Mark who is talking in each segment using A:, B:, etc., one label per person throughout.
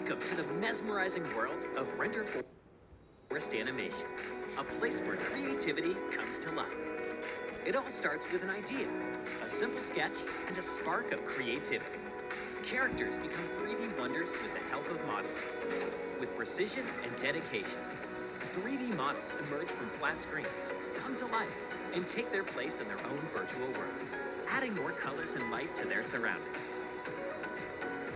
A: Welcome to the mesmerizing world of Renderforest animations, a place where creativity comes to life. It all starts with an idea, a simple sketch, and a spark of creativity. Characters become 3D wonders with the help of modeling. With precision and dedication, 3D models emerge from flat screens, come to life, and take their place in their own virtual worlds, adding more colors and light to their surroundings.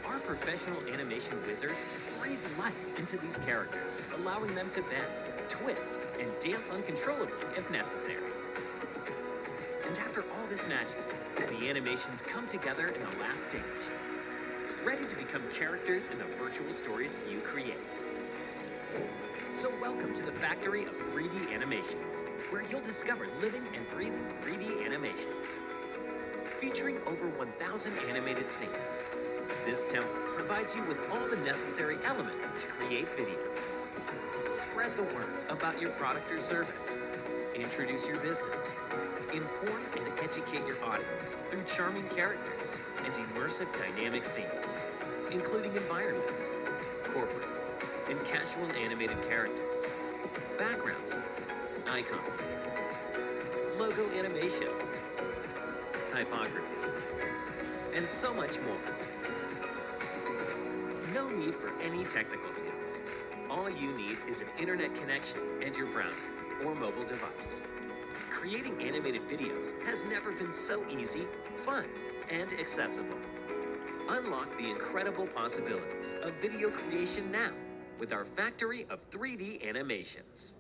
A: Our professional animation wizards breathe life into these characters, allowing them to bend, twist, and dance uncontrollably if necessary. And after all this magic, the animations come together in the last stage, ready to become characters in the virtual stories you create. So welcome to the factory of 3D animations, where you'll discover living and breathing 3D animations. Featuring over 1,000 animated scenes, this template provides you with all the necessary elements to create videos. Spread the word about your product or service. Introduce your business. Inform and educate your audience through charming characters and immersive dynamic scenes, including environments, corporate, and casual animated characters, backgrounds, icons, logo animations, typography, and so much more. No need for any technical skills. All you need is an internet connection and your browser or mobile device. Creating animated videos has never been so easy, fun, and accessible. Unlock the incredible possibilities of video creation now with our factory of 3D animations.